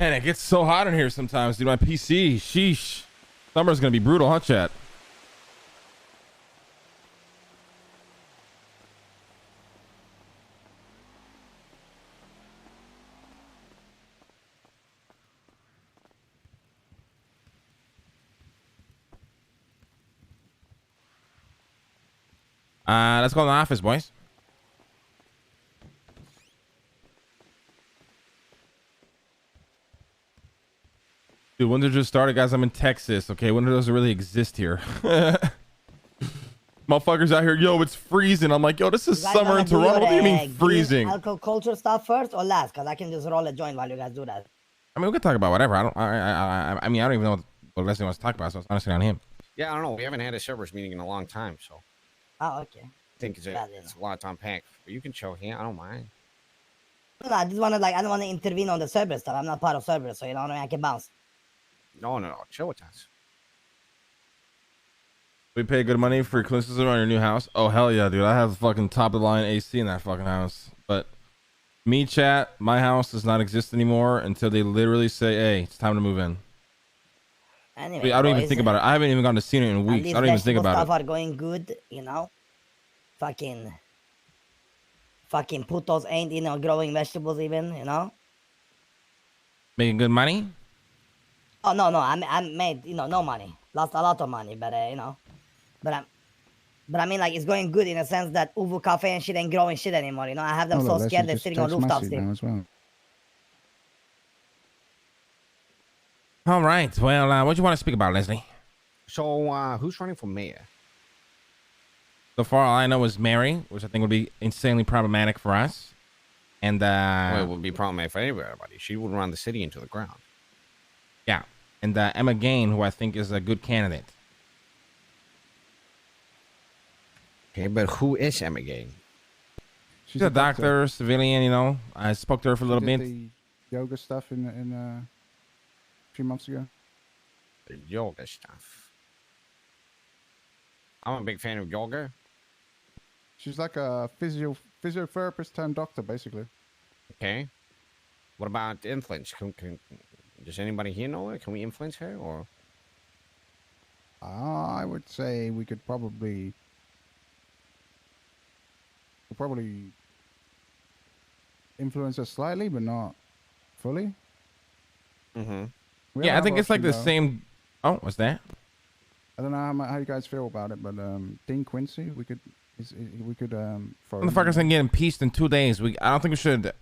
Man, it gets so hot in here sometimes, dude. My PC, sheesh. Summer's gonna be brutal, huh, chat? Let's go to the office, boys. Dude, winter just started, guys. I'm in Texas. Okay, winter doesn't really exist here. Motherfuckers out here, yo, it's freezing. I'm like, yo, this is summer in Toronto. What do you mean freezing? Alcohol culture stuff first or last? Because I can just roll a joint while you guys do that. I mean, we can talk about whatever. I mean, I don't even know what Leslie wants to talk about, so it's honestly on him. Yeah, I don't know. We haven't had a Cerberus meeting in a long time, so. Oh, okay. I think it's a lot to unpack. But you can chill here. I don't mind. No, I just want to, I don't want to intervene on the Cerberus stuff. I'm not part of Cerberus, so you know what I mean? I can bounce. No. Chill with us. We pay good money for clean system on your new house. Oh, hell yeah, dude. I have fucking top of the line AC in that fucking house. But me, chat, my house does not exist anymore until they literally say, hey, it's time to move in. Anyway, wait, I don't even think about it. I haven't even gone to see it in weeks. I don't even think about it. Stuff are going good, you know? Fucking putos ain't, growing vegetables even, you know? Making good money? Oh, no. I made, no money. Lost a lot of money, but, But I mean, it's going good in a sense that Uvu Cafe and shit ain't growing shit anymore, you know? I have them so scared they're sitting on rooftops still. As well. All right. Well, what do you want to speak about, Leslie? So, who's running for mayor? So far, all I know is Mary, which I think would be insanely problematic for us. And, well, it would be problematic for everybody. She would run the city into the ground. Yeah. And Emma Gain, who I think is a good candidate. Okay, but who is Emma Gain? She's a doctor, civilian, you know. I spoke to her for a little bit. The yoga stuff in a few months ago. The yoga stuff. I'm a big fan of yoga. She's like a physiotherapist turned doctor, basically. Okay. What about influence? Does anybody here know her? Can we influence her, or? I would say we could probably influence her slightly, but not fully. Mm-hmm. Yeah, I think it's like the same. Oh, what's that? I don't know how you guys feel about it, but Dean Quincy, we could Motherfuckers can get impeached in 2 days. I don't think we should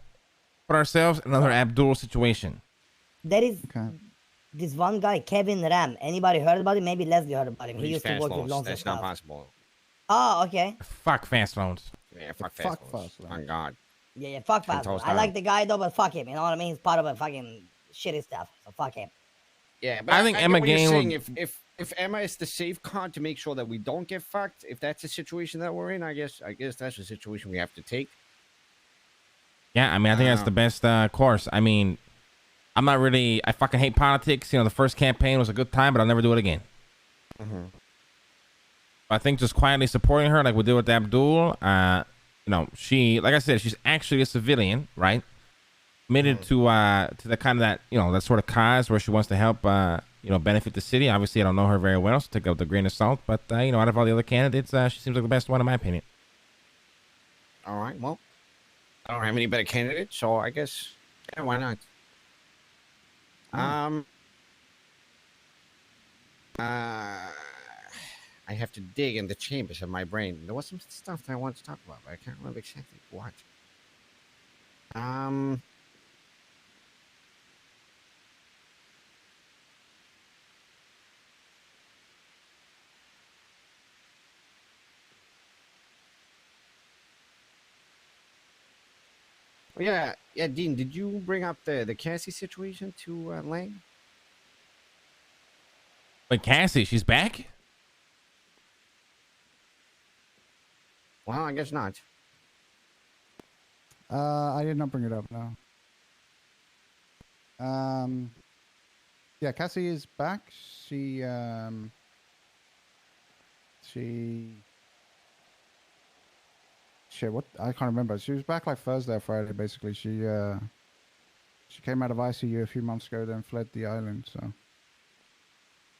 put ourselves in another Abdul situation. There is this one guy, Kevin Ram. Anybody heard about him? Maybe Leslie heard about him. He used to work with loans. That's not possible. Oh, okay. Fuck fast loans. Yeah, fuck fast loans. On God. Yeah, fuck fast loans. I like the guy though, but fuck him. You know what I mean? He's part of a fucking shitty stuff. So fuck him. Yeah, but I think Emma Gain. If Emma is the safe card to make sure that we don't get fucked, if that's the situation that we're in, I guess that's the situation we have to take. Yeah, I mean, I think that's the best course. I mean, I'm not really. I fucking hate politics. You know, the first campaign was a good time, but I'll never do it again. Mm-hmm. I think just quietly supporting her, like we did with Abdul. You know, she, like I said, she's actually a civilian, right? Committed to the kind of that sort of cause where she wants to help benefit the city. Obviously, I don't know her very well, so take that with a grain of salt. But out of all the other candidates, she seems like the best one in my opinion. All right, well, I don't have any better candidates, so I guess why not? I have to dig in the chambers of my brain. There was some stuff that I wanted to talk about, but I can't remember exactly what. Yeah, Dean, did you bring up the Cassie situation to Lang? Wait, Cassie, she's back? Well, I guess not. I did not bring it up, no. Yeah, Cassie is back. Shit, what? I can't remember. She was back like Thursday or Friday, basically. She She came out of ICU a few months ago, then fled the island. So,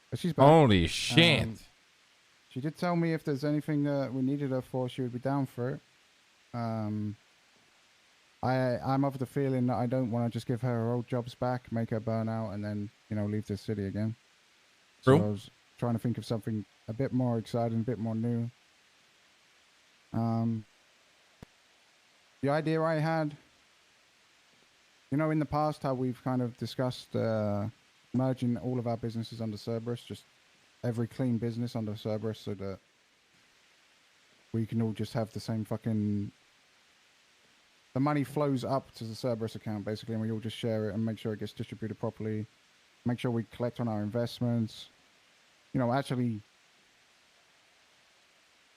but she's back. Holy shit! She did tell me if there's anything that we needed her for, she would be down for it. I'm of the feeling that I don't want to just give her old jobs back, make her burn out, and then leave the city again. True. So I was trying to think of something a bit more exciting, a bit more new. The idea I had, in the past how we've kind of discussed merging all of our businesses under Cerberus, just every clean business under Cerberus, so that we can all just have the same fucking... The money flows up to the Cerberus account, basically, and we all just share it and make sure it gets distributed properly. Make sure we collect on our investments. Actually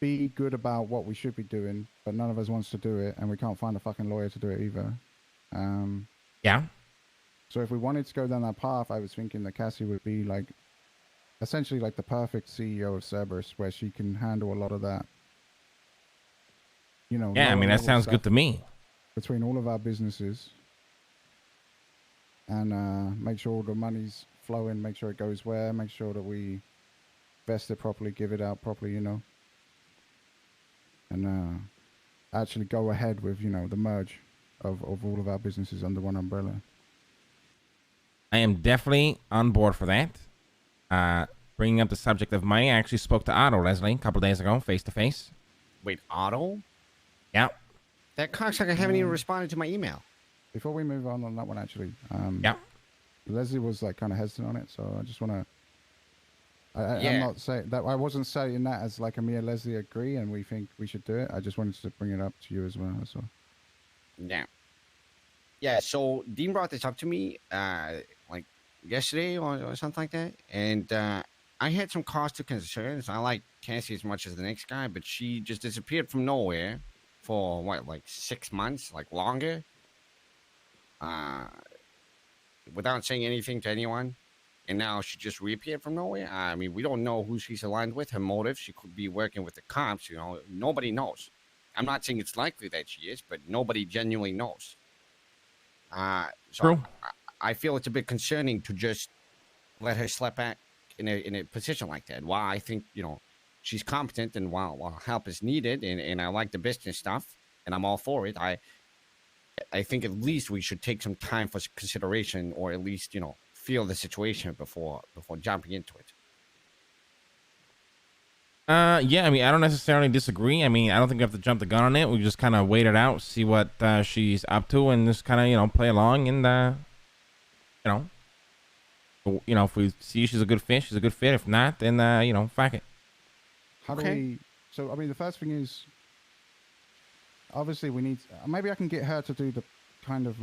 be good about what we should be doing, but none of us wants to do it, and we can't find a fucking lawyer to do it either. Yeah. So if we wanted to go down that path, I was thinking that Cassie would be essentially the perfect CEO of Cerberus, where she can handle a lot of that. Yeah, I mean, that sounds good to me. Between all of our businesses, and make sure all the money's flowing, make sure it goes where, make sure that we invest it properly, give it out properly, and actually go ahead with, the merge of all of our businesses under one umbrella. I am definitely on board for that. Bringing up the subject of money, I actually spoke to Otto, Leslie, a couple days ago, face to face. Wait, Otto? Yeah. That cocksucker haven't even responded to my email. Before we move on that one, actually, Yeah. Leslie was kind of hesitant on it, so I just want to. Yeah. I'm not saying that. I wasn't saying that as me and Leslie agree, and we think we should do it. I just wanted to bring it up to you as well. So. Yeah. Yeah. So Dean brought this up to me, yesterday or something like that, and I had some cause to concerns. I like Cassie as much as the next guy, but she just disappeared from nowhere for 6 months, longer, without saying anything to anyone. And now she just reappeared from nowhere. I mean, we don't know who she's aligned with, her motive. She could be working with the cops, Nobody knows. I'm not saying it's likely that she is, but nobody genuinely knows. So True. I feel it's a bit concerning to just let her slip back in a position like that. While I think, she's competent, and while help is needed, and I like the business stuff, and I'm all for it, I think at least we should take some time for consideration, or at least, feel the situation before jumping into it. Yeah, I mean, I don't necessarily disagree. I mean, I don't think we have to jump the gun on it. We just kind of wait it out, see what she's up to, and just kind of, play along. And, if we see she's a good fit, she's a good fit. If not, then, fuck it. How do we... So, I mean, the first thing is, obviously we need... Maybe I can get her to do the kind of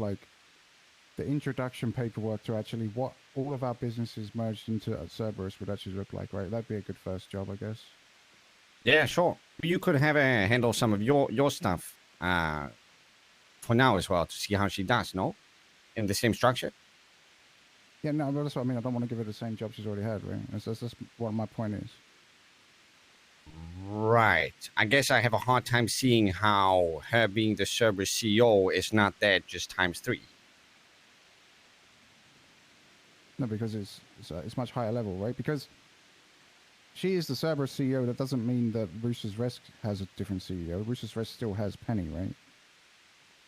the introduction paperwork to actually what all of our businesses merged into Cerberus would actually look like, right? That'd be a good first job, I guess. Yeah, sure. You could have her handle some of your stuff for now as well, to see how she does, no? In the same structure? Yeah, no, that's what I mean. I don't want to give her the same job she's already had, right? That's what my point is. Right. I guess I have a hard time seeing how her being the Cerberus CEO is not that just times 3. No, because it's much higher level, right? Because she is the Cerberus CEO. That doesn't mean that Rooster's Rest has a different CEO. Rooster's Rest still has Penny, right?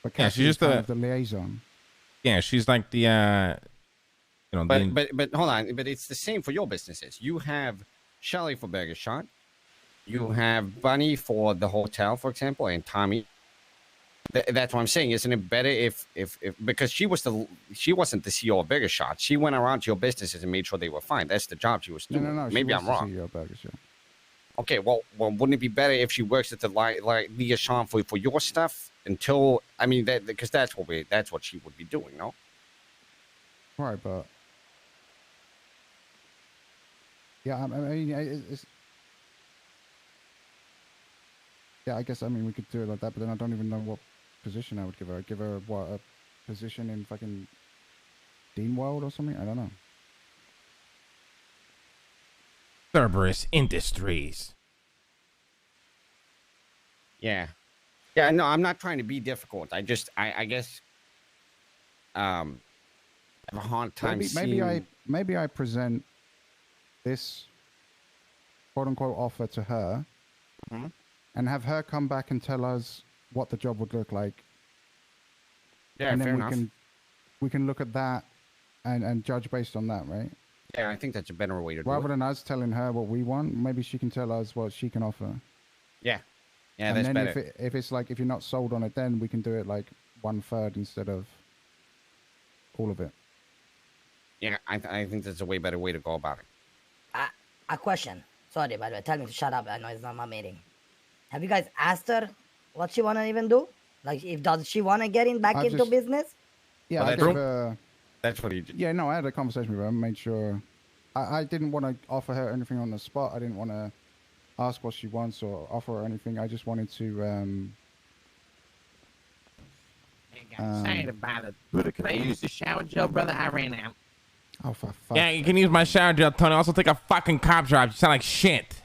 But Cassie she's is just kind of the liaison. Yeah, she's like the, But hold on. But it's the same for your businesses. You have Shelly for Burger Shot. You have Bunny for the hotel, for example, and Tommy. That's what I'm saying. Isn't it better if because she wasn't the CEO of Burger Shot. She went around to your businesses and made sure they were fine. That's the job she was doing. No. Maybe I'm wrong. CEO of Burger Shot. Okay, well, wouldn't it be better if she works at the liaison for your stuff until because that's what she would be doing, no? Right, but yeah, I mean, it's yeah, I guess we could do it like that, but then I don't even know what position I would give her. I'd give her a position in fucking Dean World or something? I don't know. Cerberus Industries. Yeah. Yeah, no, I'm not trying to be difficult. I guess have a hard time maybe I present this quote unquote offer to her, and have her come back and tell us what the job would look like. Yeah, and fair then enough. we can look at that and judge based on that, right? Yeah, I think that's a better way to do Rather it. than us telling her what we want, maybe she can tell us what she can offer. Yeah, and that's then better. if it's like if you're not sold on it, then we can do it like 1/3 instead of all of it. Yeah, I think that's a way better way to go about it. A question. Sorry, by the way. Tell me to shut up. I know it's not my meeting. Have you guys asked her what she wanna even do? Like, does she wanna get back into business? Yeah, well, that's what he did. Yeah, no, I had a conversation with her and made sure. I didn't want to offer her anything on the spot. I didn't want to ask what she wants or offer her anything. I just wanted to. Sorry about it. Brother, can I use the shower gel, brother? I ran out. Oh, for fuck. Yeah, you can use my shower gel, Tony. Also take a fucking cop drop. You sound like shit.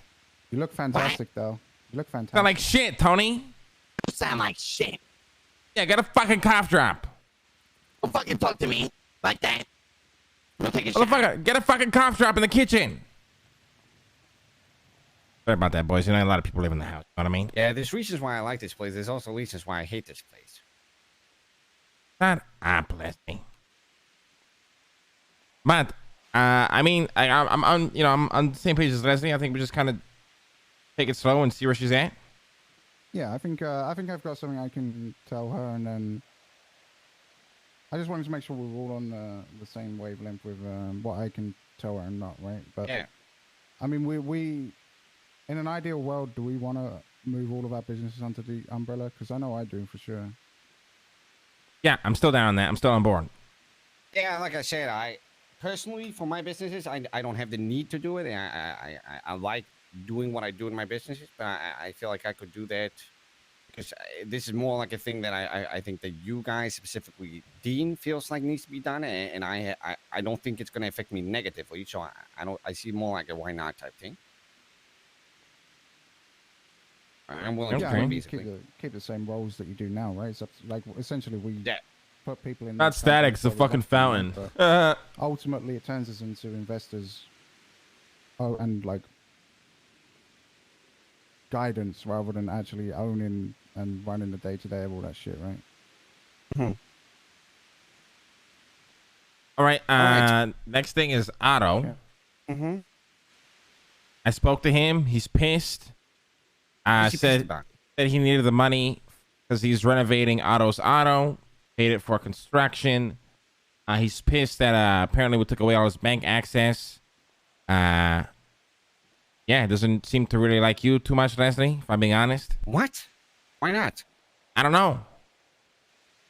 You look fantastic, though. You look fantastic. Sound like shit, Tony. You sound like shit. Yeah, get a fucking cough drop. Don't fucking talk to me like that. Go take a shower. Motherfucker, get a fucking cough drop in the kitchen. Sorry about that, boys. You know, a lot of people live in the house. You know what I mean? Yeah, there's reasons why I like this place. There's also reasons why I hate this place. Shut up, Leslie. But, I mean, I'm on, you know, I'm on the same page as Leslie. I think we just kind of take it slow and see where she's at. Yeah, I think I've got something I can tell her, and then I just wanted to make sure we were all on the same wavelength with what I can tell her and not, right? But Yeah. I mean, we in an ideal world, do we want to move all of our businesses under the umbrella? Because I know I do for sure. Yeah, I'm still down on that. I'm still on board. Yeah, like I said, I personally for my businesses, I don't have the need to do it. I like doing what I do in my businesses, but I feel like I could do that because this is more like a thing that I think that you guys, specifically Dean, feels like needs to be done, and I don't think it's going to affect me negatively. So I see more like a why not type thing. I'm willing Yeah, to I do mean, it, just basically. keep the same roles that you do now, right? So like essentially we put people in. Not these static. companies It's a where we fucking want them, fountain. but ultimately, it turns us into investors. Oh, and like guidance rather than actually owning and running the day-to-day of all that shit, right? All right. Next thing is Otto. Mm-hmm. I spoke to him. He's pissed. Said he needed the money because he's renovating Otto's auto. Paid it for construction. He's pissed that apparently we took away all his bank access. Yeah, doesn't seem to really like you too much, Leslie, if I'm being honest. What? Why not? I don't know.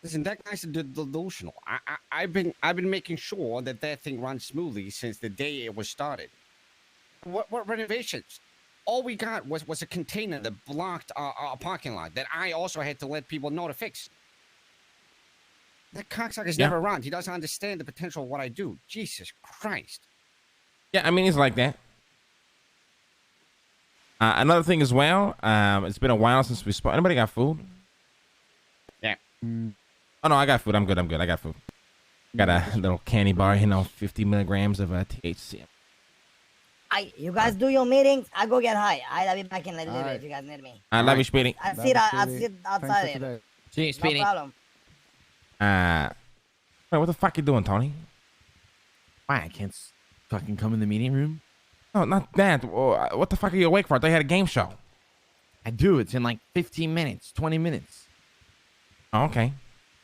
Listen, that guy's delusional. I've been making sure that thing runs smoothly since the day it was started. What renovations? All we got was a container that blocked our parking lot that I also had to let people know to fix. That cocksucker's never around. He doesn't understand the potential of what I do. Jesus Christ. Yeah, I mean, he's like that. Another thing as well, it's been a while since we spoke. Anybody got food? Yeah. Oh, no, I got food. I'm good. I got food. Got a little candy bar, 50 milligrams of THC. You guys do your meetings. I go get high. I'll be back in a little bit if you guys need me. I love you, Speedy. I'll sit outside here. See you, Speedy. No problem. Wait, what the fuck you doing, Tony? Why, I can't fucking come in the meeting room? No, not that. What the fuck are you awake for? I thought you had a game show. I do. It's in like 15 minutes, 20 minutes. Oh, okay.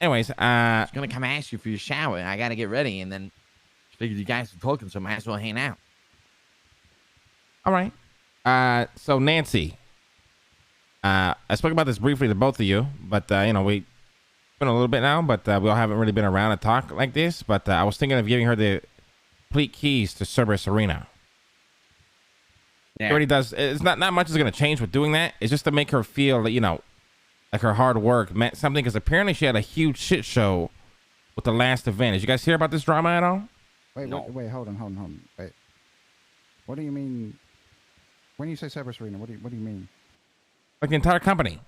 Anyways, I was gonna come ask you for your shower. I gotta get ready, and then figured you guys were talking, so I might as well hang out. all right. So Nancy, I spoke about this briefly to both of you, but we've been a little bit now, but we all haven't really been around to talk like this. But I was thinking of giving her the complete keys to Cerberus Arena. Yeah. It already does. It's not much is going to change with doing that. It's just to make her feel that, like her hard work meant something, because apparently she had a huge shit show with the last event. Did you guys hear about this drama at all? Wait, wait, hold on. Wait. What do you mean? When you say Cerberus Arena, what do you mean? Like the entire company.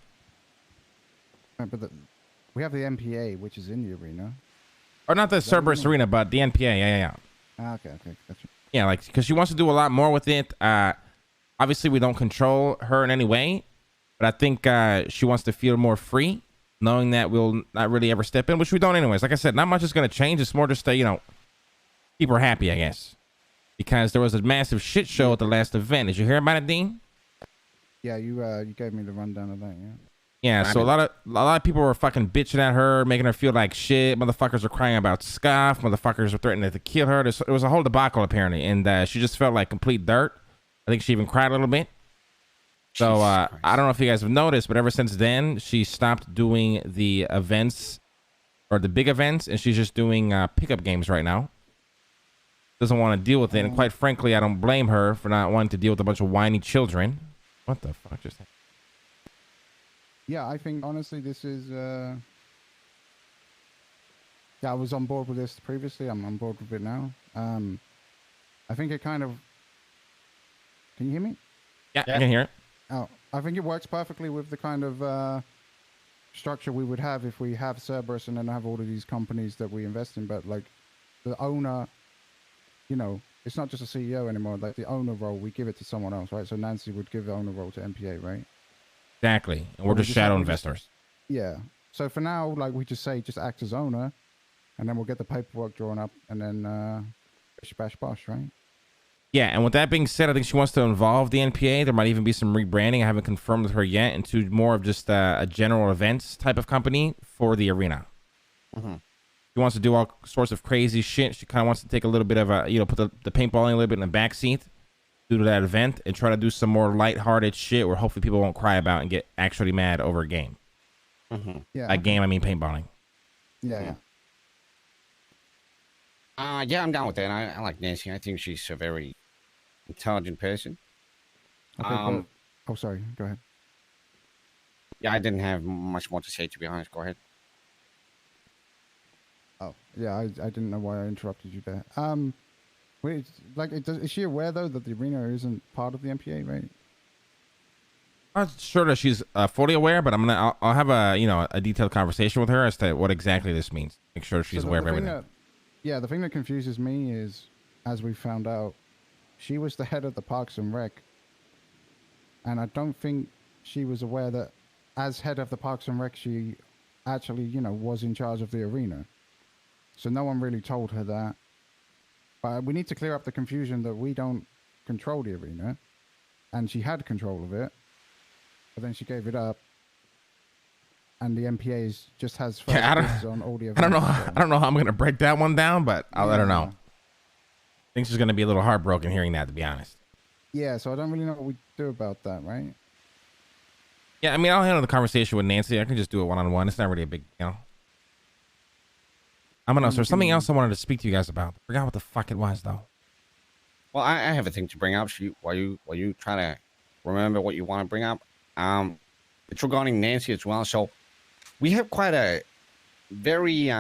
But we have the MPA, which is in the arena. Or not the Is that what you Cerberus mean? Arena, but the NPA. Yeah. Okay, gotcha. Yeah, like, because she wants to do a lot more with it. Obviously, we don't control her in any way, but I think she wants to feel more free, knowing that we'll not really ever step in, which we don't anyways. Like I said, not much is going to change. It's more just to, keep her happy, I guess. Because there was a massive shit show at the last event. Did you hear about it, Dean? Yeah, you gave me the rundown of that, yeah. Yeah, so a lot of people were fucking bitching at her, making her feel like shit. Motherfuckers were crying about scuff. Motherfuckers were threatening to kill her. It was a whole debacle apparently, and she just felt like complete dirt. I think she even cried a little bit. So I don't know if you guys have noticed, but ever since then, she stopped doing the events or the big events, and she's just doing pickup games right now. Doesn't want to deal with it, and quite frankly, I don't blame her for not wanting to deal with a bunch of whiny children. What the fuck just happened? Yeah, I think honestly this is yeah, I was on board with this previously. I'm on board with it now. I think it kind of, can you hear me? Yeah, I can hear it. Oh, I think it works perfectly with the kind of structure we would have if we have Cerberus and then have all of these companies that we invest in. But like the owner, it's not just a CEO anymore. Like the owner role, we give it to someone else, right? So Nancy would give the owner role to MPA, right? Exactly. And we're just shadow investors. Yeah. So for now, like we just act as owner, and then we'll get the paperwork drawn up, and then bish bash bosh, right? Yeah, and with that being said, I think she wants to involve the NPA. There might even be some rebranding. I haven't confirmed with her yet, into more of just a general events type of company for the arena. Mm-hmm. She wants to do all sorts of crazy shit. She kind of wants to take a little bit of put the paintballing a little bit in the back seat due to that event and try to do some more lighthearted shit where hopefully people won't cry about and get actually mad over a game. Mm-hmm. Yeah. By game, I mean paintballing. Yeah. Yeah, I'm down with that. I like Nancy. I think she's a very intelligent person. Okay, oh, sorry. Go ahead. Yeah, I didn't have much more to say, to be honest. Go ahead. Oh, yeah. I didn't know why I interrupted you there. Wait, is she aware though that the arena isn't part of the MPA, right? I'm not sure that she's fully aware, but I'll have a detailed conversation with her as to what exactly this means. Make sure she's aware of everything. The thing that confuses me is, as we found out, she was the head of the Parks and Rec, and I don't think she was aware that as head of the Parks and Rec, she actually, was in charge of the arena. So no one really told her that. But we need to clear up the confusion that we don't control the arena, and she had control of it, but then she gave it up. And the MPA just has first dibs on all the events. I don't know how I'm gonna break that one down, but I'll let her know. I think she's gonna be a little heartbroken hearing that, to be honest. Yeah, so I don't really know what we do about that, right? Yeah, I mean, I'll handle the conversation with Nancy. I can just do it one-on-one. It's not really a big, I don't know. So there's something else I wanted to speak to you guys about. I forgot what the fuck it was, though. Well, I have a thing to bring up. While you try to remember what you want to bring up, it's regarding Nancy as well. So we have quite a very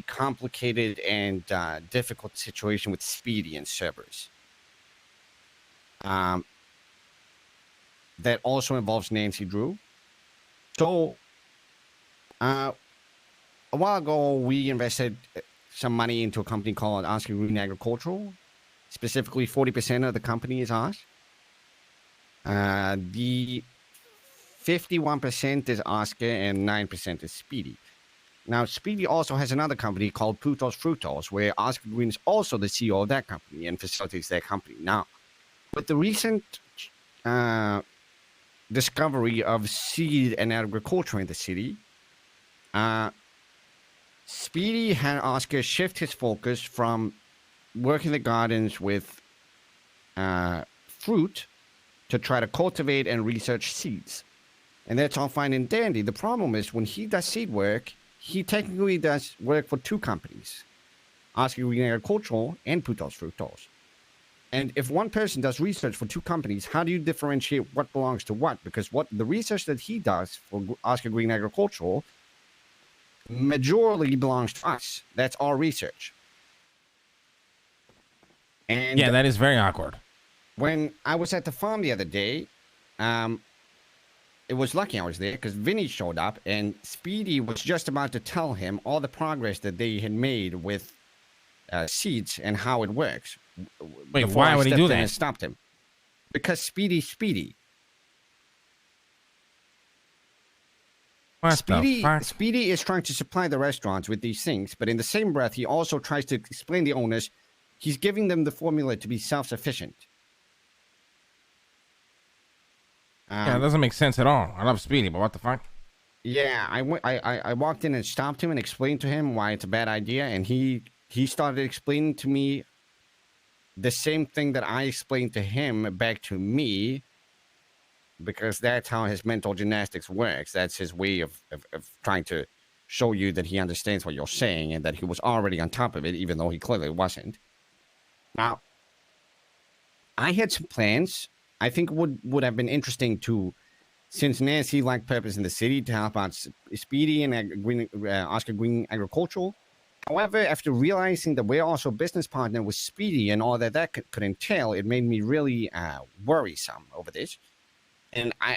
complicated and difficult situation with Speedy and Cerberus. That also involves Nancy Drew. So a while ago, we invested some money into a company called Oscar Green Agricultural. Specifically, 40% of the company is ours. The 51% is Oscar and 9% is Speedy. Now, Speedy also has another company called Putos Frutos, where Oscar Green is also the CEO of that company and facilitates that company. Now, with the recent discovery of seed and agriculture in the city, Speedy had Oscar shift his focus from working the gardens with fruit to try to cultivate and research seeds. And that's all fine and dandy. The problem is when he does seed work, he technically does work for two companies, Oscar Green Agricultural and Putos Frutos. And if one person does research for two companies, how do you differentiate what belongs to what? Because what the research that he does for Oscar Green Agricultural majorly belongs to us. That's our research. And yeah, that is very awkward. When I was at the farm the other day, it was lucky I was there because Vinny showed up and Speedy was just about to tell him all the progress that they had made with seeds and how it works. Wait, before why I would he stepped do in that? and stopped him. Because Speedy. What Speedy, the fuck? Speedy is trying to supply the restaurants with these things, but in the same breath, he also tries to explain the owners he's giving them the formula to be self-sufficient. Yeah, it doesn't make sense at all. I love Speedy, but what the fuck? Yeah, I walked in and stopped him and explained to him why it's a bad idea, and he started explaining to me the same thing that I explained to him back to me, because that's how his mental gymnastics works. That's his way of trying to show you that he understands what you're saying and that he was already on top of it, even though he clearly wasn't. Now, I had some plans. I think would have been interesting to, since Nancy lacked purpose in the city, to help out Speedy and Oscar Green Agricultural. However, after realizing that we're also business partner with Speedy and all that could entail, it made me really worrisome over this. And I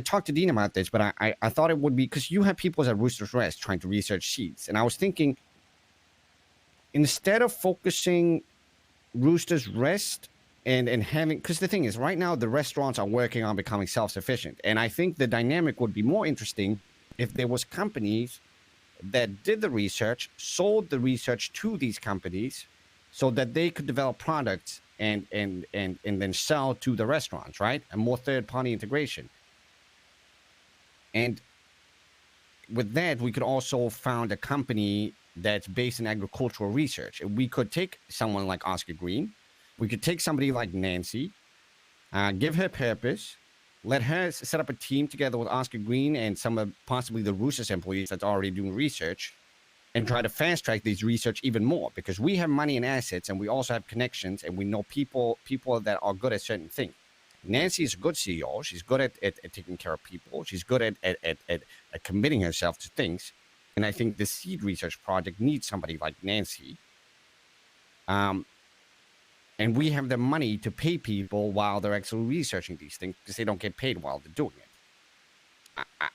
talked to Dean about this, but I thought it would be because you have people at Rooster's Rest trying to research seeds, and I was thinking, instead of focusing Rooster's Rest and having, because the thing is, right now the restaurants are working on becoming self-sufficient, and I think the dynamic would be more interesting if there was companies that did the research, sold the research to these companies, so that they could develop products and then sell to the restaurants, right? And more third-party integration. And with that, we could also found a company that's based in agricultural research. We could take someone like Oscar Green. We could take somebody like Nancy, give her purpose, let her set up a team together with Oscar Green and some of possibly the Roosters employees that's already doing research, and try to fast track these research even more, because we have money and assets, and we also have connections, and we know people that are good at certain things. Nancy is a good CEO. She's good at taking care of people. She's good at committing herself to things. And I think the seed research project needs somebody like Nancy. And we have the money to pay people while they're actually researching these things, because they don't get paid while they're doing it.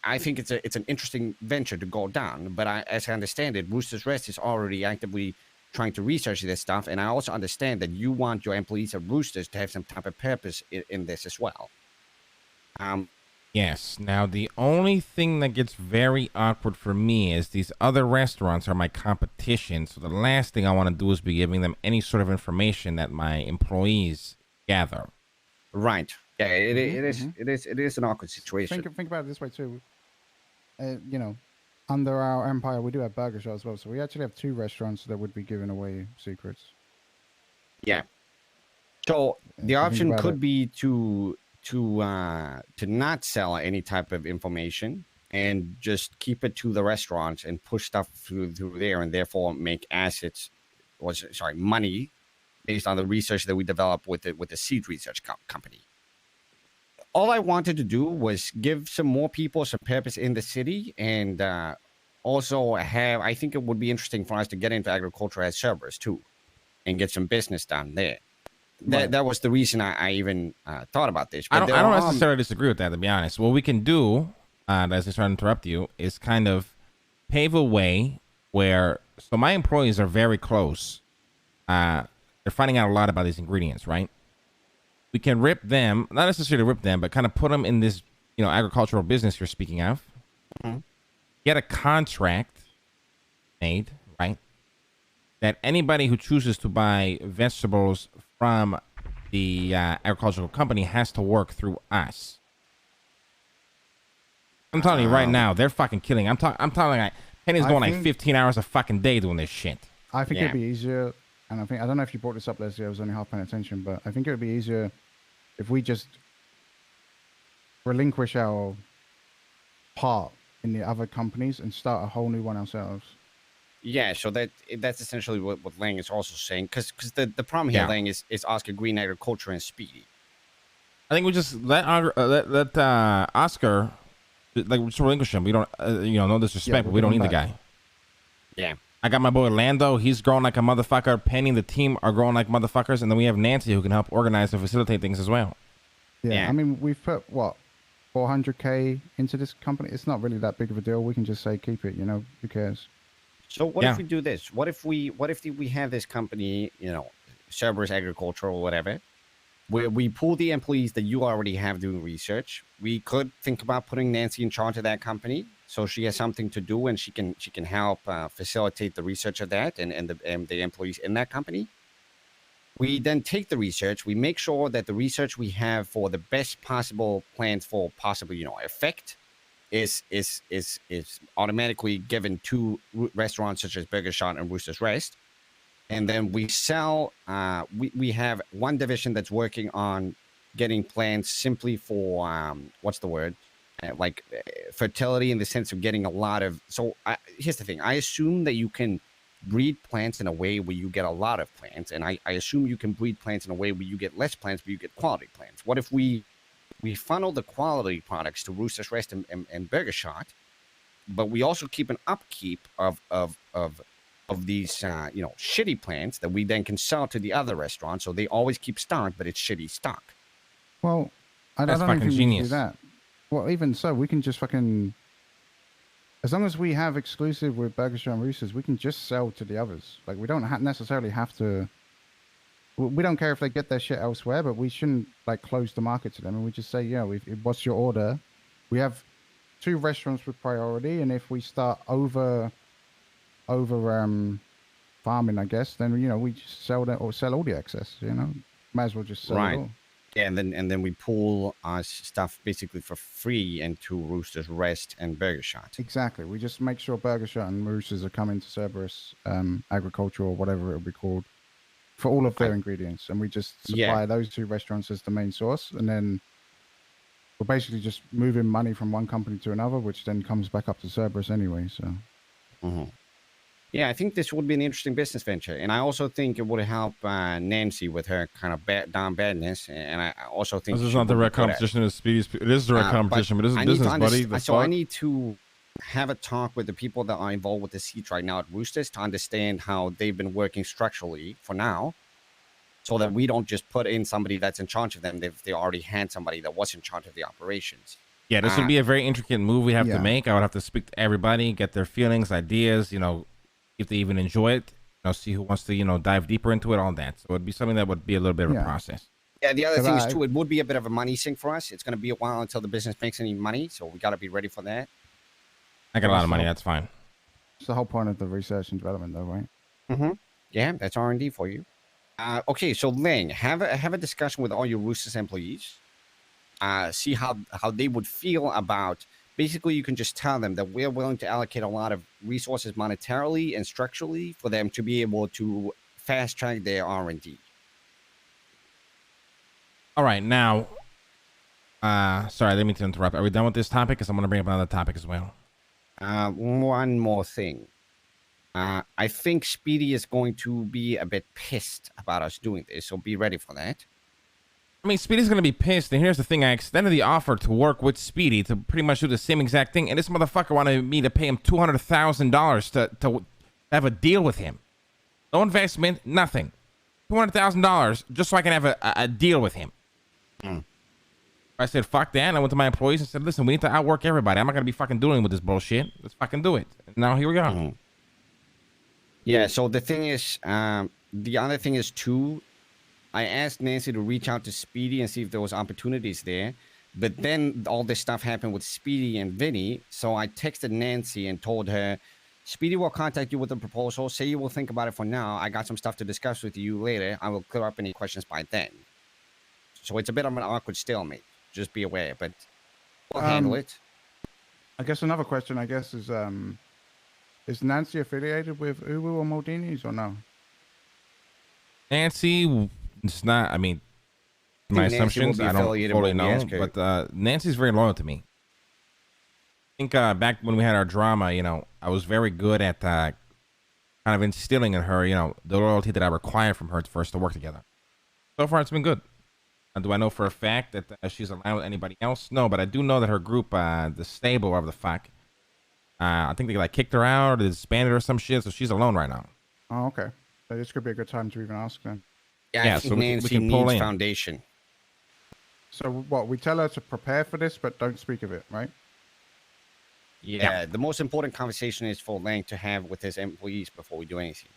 I think it's an interesting venture to go down, but as I understand it, Rooster's Rest is already actively trying to research this stuff, and I also understand that you want your employees at Roosters to have some type of purpose in this as well. Yes. Now, the only thing that gets very awkward for me is these other restaurants are my competition, so the last thing I want to do is be giving them any sort of information that my employees gather. Right. Yeah, it is an awkward situation. Think about it this way too. Under our empire, we do have burger shops as well, so we actually have 2 restaurants that would be giving away secrets. Yeah. So the option could be to not sell any type of information and just keep it to the restaurants and push stuff through there, and therefore make money based on the research that we develop with the seed research company. All I wanted to do was give some more people some purpose in the city, and also I think it would be interesting for us to get into agriculture as Cerberus too, and get some business done there. That was the reason I even thought about this. But I don't necessarily disagree with that, to be honest. What we can do, as I try to interrupt you, is kind of pave a way where, so my employees are very close. They're finding out a lot about these ingredients, right? We can rip them, not necessarily rip them, but kind of put them in this, agricultural business you're speaking of. Mm-hmm. Get a contract made, right? That anybody who chooses to buy vegetables from the agricultural company has to work through us. I'm telling you right now, they're fucking killing. I'm telling like Penny's going like 15 hours a fucking day doing this shit. I think it'd be easier. And I don't know if you brought this up, Leslie, I was only half paying attention, but I think it would be easier if we just relinquish our part in the other companies and start a whole new one ourselves. Yeah, so that's essentially what Lang is also saying, because the problem here, Lang, is Oscar Green Agriculture and Speedy. I think we just let Oscar, just relinquish him. We don't, no disrespect, but we don't need the guy. Yeah. I got my boy Lando. He's growing like a motherfucker. Penny and the team are growing like motherfuckers. And then we have Nancy, who can help organize and facilitate things as well. Yeah, I mean, we've put what 400K into this company. It's not really that big of a deal. We can just say keep it. Who cares? So what if we do this? What if we have this company, Cerberus Agriculture or whatever, where we pull the employees that you already have doing research. We could think about putting Nancy in charge of that company, so she has something to do and she can help facilitate the research of that and the employees in that company. We then take the research. We make sure that the research we have for the best possible plans for possibly effect is automatically given to restaurants such as Burger Shot and Rooster's Rest. And then we sell, we have one division that's working on getting plants simply for, fertility, in the sense of getting a lot of, here's the thing. I assume that you can breed plants in a way where you get a lot of plants. And I assume you can breed plants in a way where you get less plants, but you get quality plants. What if we funnel the quality products to Rooster's Rest and Burger Shot, but we also keep an upkeep of these, shitty plants that we then can sell to the other restaurants, so they always keep stock, but it's shitty stock. Well, I don't think we can do that. Well, even so, we can just fucking, as long as we have exclusive with Burger Shot and Roosters, we can just sell to the others. Like, we don't necessarily have to. We don't care if they get their shit elsewhere, but we shouldn't close the market to them. And we just say, what's your order? We have 2 restaurants with priority, and if we start over farming, I guess, then we just sell that or sell all the excess. Might as well just sell it all. Yeah, and then we pull our stuff basically for free into Rooster's Rest and Burger Shot. Exactly. We just make sure Burger Shot and Roosters are coming to Cerberus Agriculture or whatever it'll be called for all of their ingredients, and we just supply those 2 restaurants as the main source, and then we're basically just moving money from one company to another, which then comes back up to Cerberus anyway. So. Mm-hmm. Yeah, I think this would be an interesting business venture, and I also think it would help Nancy with her kind of down badness. And I also think this is not direct competition as Speedy's. It is direct competition, but this is business, buddy. So I need to have a talk with the people that are involved with the seats right now at Roosters to understand how they've been working structurally for now, so that we don't just put in somebody that's in charge of them. They already had somebody that was in charge of the operations. Yeah, this would be a very intricate move we have to make. I would have to speak to everybody, get their feelings, ideas, if they even enjoy it, see who wants to, dive deeper into it, all that. So it'd be something that would be a little bit of a process. Yeah, the other thing is, too, it would be a bit of a money sink for us. It's going to be a while until the business makes any money, so we got to be ready for that. I got a lot of money, that's fine. It's the whole point of the research and development, though, right? Mm-hmm. Yeah, that's R&D for you. Okay, so Ling, have a discussion with all your Roosters employees. See how they would feel about. Basically, you can just tell them that we're willing to allocate a lot of resources monetarily and structurally for them to be able to fast track their R&D. All right, now, sorry, I didn't mean to interrupt. Are we done with this topic? Because I'm going to bring up another topic as well. One more thing. I think Speedy is going to be a bit pissed about us doing this, so be ready for that. I mean, Speedy's going to be pissed, and here's the thing. I extended the offer to work with Speedy to pretty much do the same exact thing, and this motherfucker wanted me to pay him $200,000 to have a deal with him. No investment, nothing. $200,000 just so I can have a deal with him. I said, fuck that, and I went to my employees and said, listen, we need to outwork everybody. I'm not going to be fucking dealing with this bullshit. Let's fucking do it. And now here we go. Yeah, so the thing is, the other thing is, too, I asked Nancy to reach out to Speedy and see if there was opportunities there. But then all this stuff happened with Speedy and Vinny. So I texted Nancy and told her, Speedy will contact you with a proposal. Say you will think about it for now. I got some stuff to discuss with you later. I will clear up any questions by then. So it's a bit of an awkward stalemate. Just be aware, but we'll handle it. I guess another question, is Nancy affiliated with Uwu or Maldini's or no? Nancy... It's not, I mean, my assumptions, I don't fully know, but Nancy's very loyal to me. I think back when we had our drama, I was very good at kind of instilling in her, the loyalty that I require from her for us to work together. So far, it's been good. Do I know for a fact that she's aligned with anybody else? No, but I do know that her group, the stable, whatever the fuck, I think they kicked her out or disbanded or some shit, so she's alone right now. Oh, okay. So this could be a good time to even ask then. Yeah, I think Nancy needs foundation. So what? We tell her to prepare for this, but don't speak of it, right? Yeah, the most important conversation is for Lang to have with his employees before we do anything.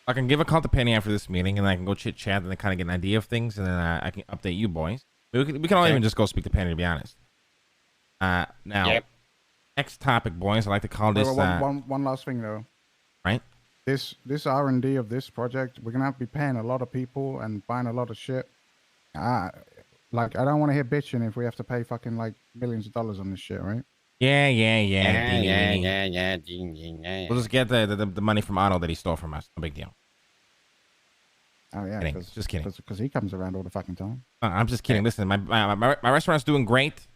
I can give a call to Penny after this meeting, and I can go chit chat and then kind of get an idea of things, and then I can update you boys. We can all even just go speak to Penny, to be honest. Now, next topic, boys. I like to call this. One last thing though. Right. This R&D of this project, we're gonna have to be paying a lot of people and buying a lot of shit. Like I don't want to hear bitching if we have to pay fucking like millions of dollars on this shit, right? Yeah. Yeah. We'll just get the money from Otto that he stole from us. No big deal. Oh yeah, just kidding. Because he comes around all the fucking time. I'm just kidding. Listen, my restaurant's doing great.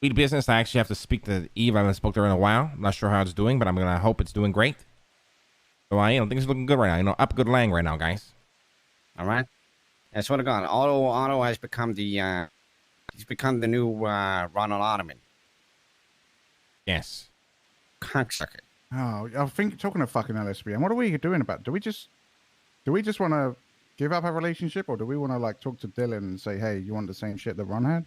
Weed business. I actually have to speak to Eve. I haven't spoke to her in a while. I'm not sure how it's doing, but I'm gonna hope it's doing great. So things are looking good right now. Up good lang right now, guys. All right. I swear to God, Otto has become the he's become the new Ronald Ottoman. Yes. Cocksucker. Oh, I think talking of fucking LSBM, what are we doing about it? Do we just want to give up our relationship, or do we want to like talk to Dylan and say, hey, you want the same shit that Ron had?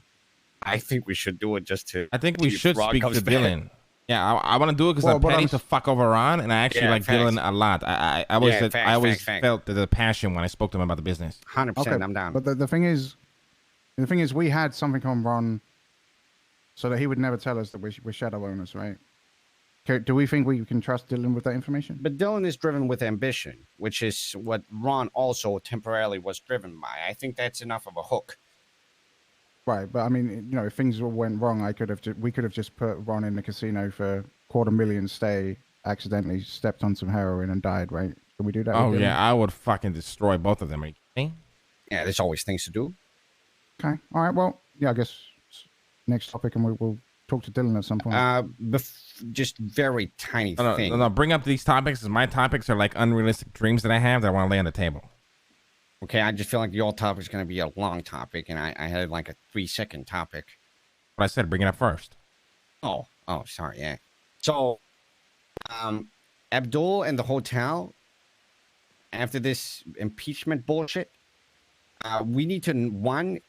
I think we should do it just to. I think we should speak to Dylan. Yeah, I want to do it because I'm petty to fuck over Ron, and I actually like Dylan a lot. I always felt the passion when I spoke to him about the business. 100%, I'm down. But the thing is, we had something on Ron, so that he would never tell us that we're shadow owners, right? Okay, do we think we can trust Dylan with that information? But Dylan is driven with ambition, which is what Ron also temporarily was driven by. I think that's enough of a hook. Right, but I mean, if things all went wrong, we could have just put Ron in the casino for $250,000 stay, accidentally stepped on some heroin and died, right? Can we do that? Oh yeah, I would fucking destroy both of them. Are you kidding? Yeah, there's always things to do. Okay, all right. Well, yeah, I guess next topic, and we'll talk to Dylan at some point. Just very tiny thing. No, bring up these topics, because my topics are like unrealistic dreams that I have that I want to lay on the table. Okay, I just feel like your topic is going to be a long topic, and I had like a 3-second topic. But I said bring it up first. Oh, sorry, yeah. So, Abdul and the hotel, after this impeachment bullshit, we need to,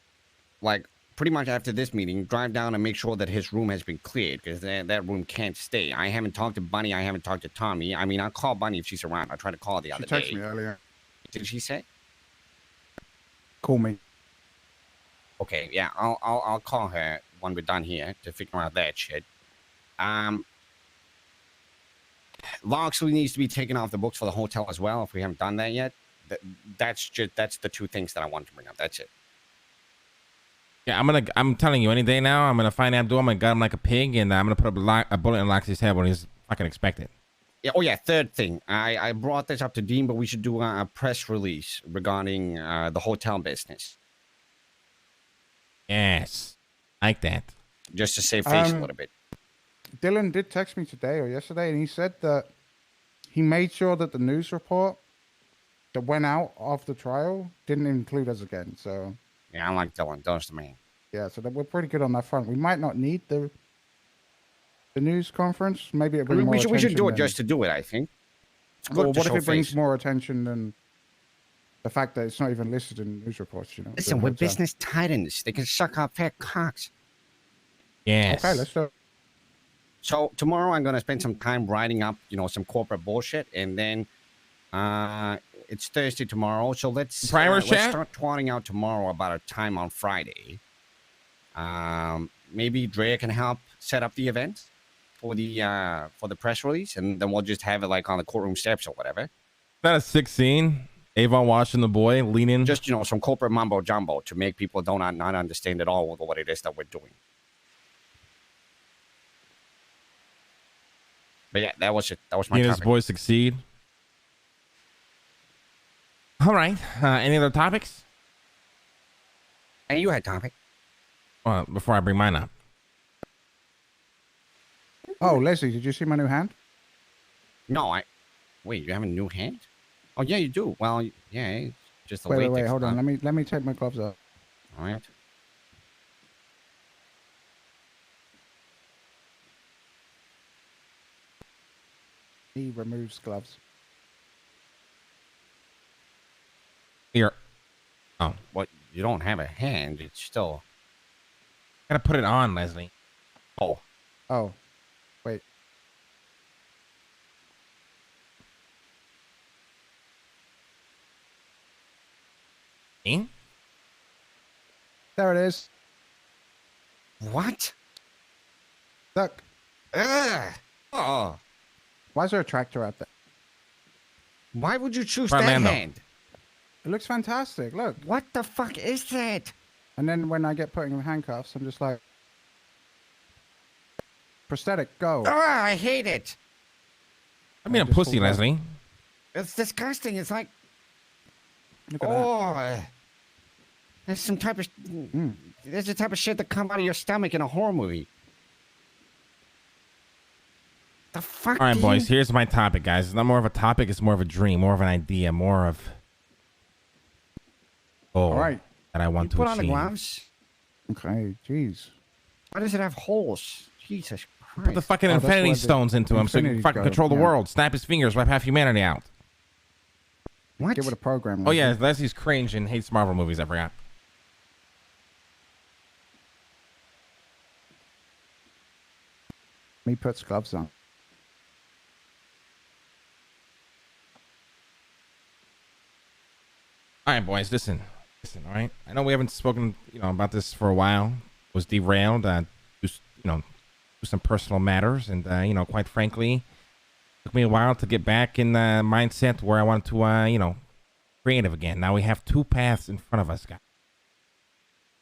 pretty much after this meeting, drive down and make sure that his room has been cleared, because that room can't stay. I haven't talked to Bunny. I haven't talked to Tommy. I mean, I'll call Bunny if she's around. I tried to call her the other day. She texted me earlier. Did she say? Call me. Okay, yeah, I'll call her when we're done here to figure out that shit. Loxley needs to be taken off the books for the hotel as well, if we haven't done that yet. That's the two things that I wanted to bring up. That's it. Yeah, I'm telling you, any day now, I'm gonna find Abdul, I'm gonna gut him like a pig, and I'm gonna put a bullet in Loxley's head when he's fucking expected. Yeah. Oh yeah. Third thing, I brought this up to Dean, but we should do a press release regarding the hotel business. Yes, like that. Just to save face a little bit. Dylan did text me today or yesterday, and he said that he made sure that the news report that went out of the trial didn't include us again. So yeah, I like Dylan. Dylan's the man. Yeah, so we're pretty good on that front. We might not need the news conference. Maybe we should do it just to do it. I think. Well, what if it brings more attention than the fact that it's not even listed in news reports? Listen, we're business titans. They can suck our fat cocks. Yes. Okay, let's do it. So tomorrow I'm gonna spend some time writing up, some corporate bullshit, and then it's Thursday tomorrow. So let's start twatting out tomorrow about a time on Friday. Maybe Drea can help set up the event for the press release, and then we'll just have it like on the courtroom steps or whatever. That a 16. Avon watching the boy leaning. Just some corporate mumbo jumbo to make people not understand at all what it is that we're doing. But yeah, that was it. That was my topic. His boys succeed. All right. Any other topics? And you had topic. Well, before I bring mine up. Oh, Leslie, did you see my new hand? No, wait. You have a new hand? Oh yeah, you do. Well, yeah, it's just a wait. Hold on. Let me take my gloves off. All right. He removes gloves. Here. Oh, what? you don't have a hand. It's still. Gotta put it on, Leslie. Oh. Oh, wait. Me? There it is. What? Look. Ugh. Oh. Why is there a tractor out there? Why would you choose Fernando. that hand? It looks fantastic. Look. What the fuck is that? And then when I get put in handcuffs, I'm just like, prosthetic, go. Oh, I hate it. I mean, a just pussy, pulled out. Leslie. It's disgusting. It's like, Look at that. oh, there's some type of, there's the type of shit that come out of your stomach in a horror movie. The fuck? All right, do boys. you- Here's my topic, guys. It's not more of a topic. It's more of a dream, more of an idea, more of All right. that I You want to put on the achieve. gloves. Okay, jeez. Why does it have holes? Jesus Christ. Put the fucking Oh, that's infinity where the stones into him so he can infinities fucking go, control the yeah. world. Snap his fingers, wipe half humanity out. What? Get with a program. Oh yeah, Leslie's cringe and hates Marvel movies. I forgot. Me puts gloves on. All right, boys. Listen. All right. I know we haven't spoken, about this for a while. Was derailed, due to some personal matters, and quite frankly, took me a while to get back in the mindset where I wanted to, creative again. Now we have two paths in front of us, guys.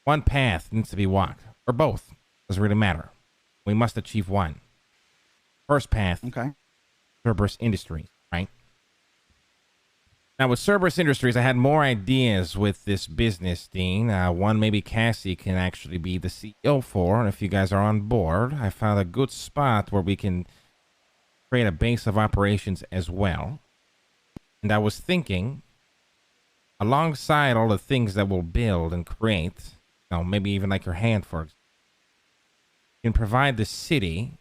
One path needs to be walked, or both. Doesn't really matter. We must achieve one. First path, Okay. Cerberus Industries, right? Now, with Cerberus Industries, I had more ideas with this business, Dean. One maybe Cassie can actually be the CEO for, and if you guys are on board, I found a good spot where we can create a base of operations as well. And I was thinking, alongside all the things that we'll build and create, maybe even like your hand, for example, you can provide the city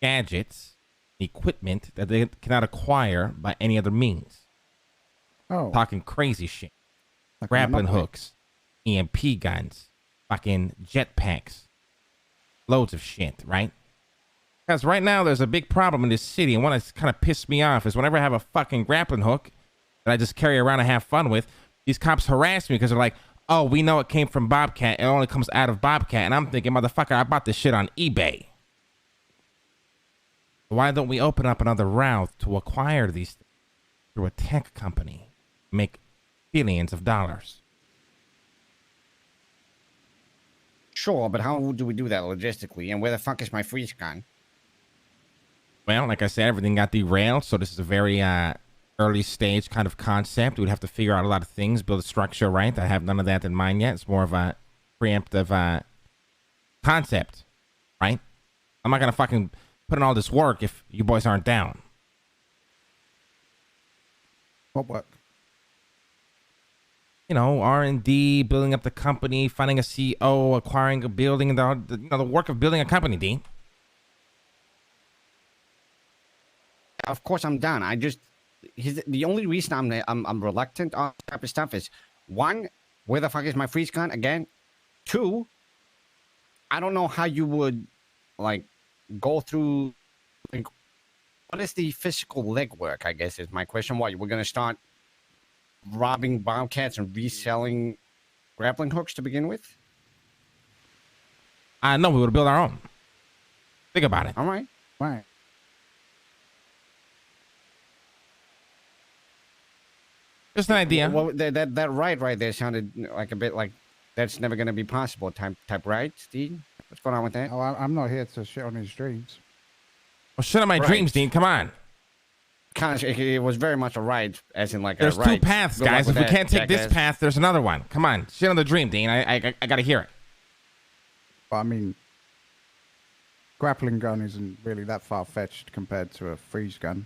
gadgets, equipment that they cannot acquire by any other means. Oh. Talking crazy shit. like Grappling Monopoly. hooks, EMP guns, fucking jetpacks, loads of shit, right? Because right now there's a big problem in this city, and one that's kind of pissed me off is whenever I have a fucking grappling hook that I just carry around and have fun with, these cops harass me because they're like, oh, we know it came from Bobcat. It only comes out of Bobcat. And I'm thinking, motherfucker, I bought this shit on eBay. Why don't we open up another route to acquire these things through a tech company? Make billions of dollars. Sure, but how do we do that logistically? And where the fuck is my freeze gun? Well, like I said, everything got derailed, so this is a very early stage kind of concept. We'd have to figure out a lot of things, build a structure, right? I have none of that in mind yet. It's more of a preemptive concept, right? I'm not going to fucking put in all this work if you boys aren't down. What work? R&D, building up the company, finding a CEO, acquiring a building, the work of building a company, Dean. Of course, I'm down. The only reason I'm reluctant on this type of stuff is, one, where the fuck is my freeze gun again? Two, I don't know how you would go through. What is the physical legwork? I guess is my question. What, we're gonna start robbing bobcats and reselling grappling hooks to begin with? No, we would build our own. Think about it. All right. Right. Just an idea. Well, that right there sounded like a bit like that's never gonna be possible. Type right, Steve? What's going on with that? Oh, I'm not here to shit on his dreams. Well, shit on my Right. dreams, Dean. Come on. Kind of, it was very much a right, as in like There's a right. two paths, Good luck guys. with If we that, can't take this jackass. path, there's another one. Come on. Shit on the dream, Dean. I gotta hear it. But I mean, grappling gun isn't really that far-fetched compared to a freeze gun.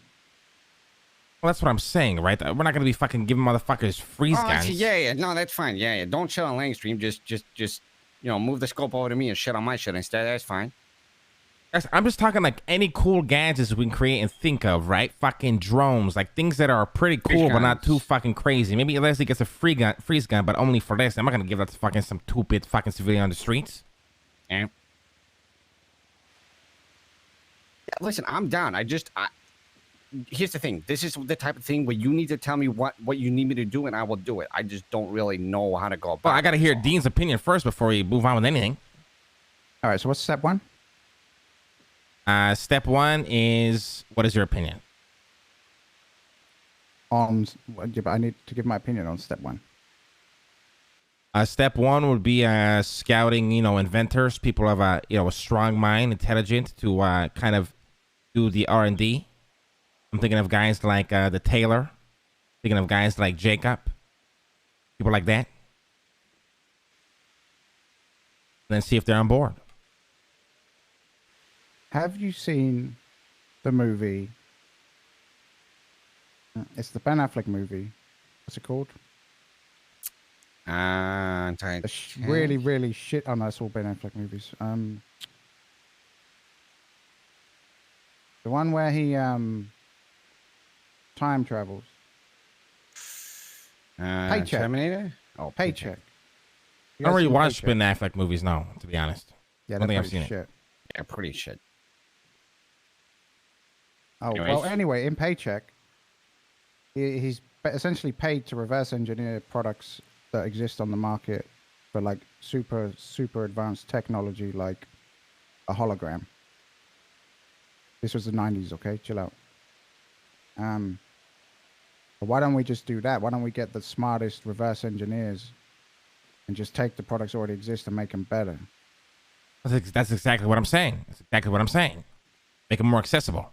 Well, that's what I'm saying, right? We're not gonna be fucking giving motherfuckers freeze Oh, guns. yeah. No, that's fine. Yeah. Don't shit on Langstream. Just move the scope over to me and shit on my shit instead. That's fine. Guys, I'm just talking like any cool gadgets we can create and think of, right? Fucking drones, like things that are pretty cool but not too fucking crazy. Maybe Leslie gets a freeze gun, but only for this. I'm not gonna give that to fucking some stupid fucking civilian on the streets. Yeah. Listen, I'm down. Here's the thing. This is the type of thing where you need to tell me what you need me to do, and I will do it. I just don't really know how to go about it. Well, I gotta hear Dean's opinion first before we move on with anything. All right, so what's step one? Step one is, what is your opinion? On, yeah, but I need to give my opinion on step one. Step one would be scouting, inventors, people of a strong mind, intelligent, to kind of do the R&D. I'm thinking of guys like the Taylor, thinking of guys like Jacob, people like that. And then see if they're on board. Have you seen the movie? It's the Ben Affleck movie. What's it called? Really, really shit. Oh no, it's all Ben Affleck movies. The one where he time travels. Paycheck. Terminator? Oh, Paycheck. I don't really watch Ben Affleck movies, no, to be honest. Yeah, I don't think I've pretty seen shit. it. Yeah, pretty shit. Oh, Anyways. well, anyway, in Paycheck, he's essentially paid to reverse engineer products that exist on the market for like super, super advanced technology, like a hologram. This was the 90s, okay? Chill out. But why don't we just do that? Why don't we get the smartest reverse engineers and just take the products that already exist and make them better? That's exactly what I'm saying. That's exactly what I'm saying. Make them more accessible.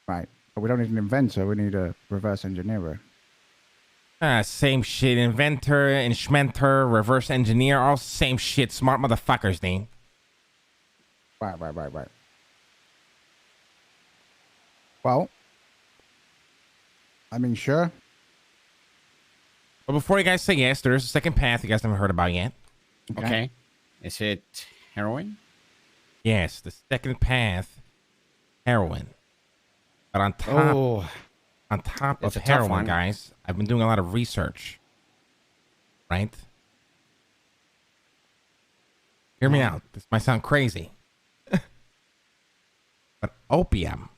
Right. But we don't need an inventor. We need a reverse engineer. Same shit. Inventor, inschmenter, reverse engineer, all same shit. Smart motherfuckers, Dean. Right. Well, I mean, sure. But before you guys say yes, there is a second path you guys haven't heard about yet. Okay. Is it heroin? Yes, the second path, heroin. But on top of heroin, guys, I've been doing a lot of research. Right? Hear me out. This might sound crazy. But opium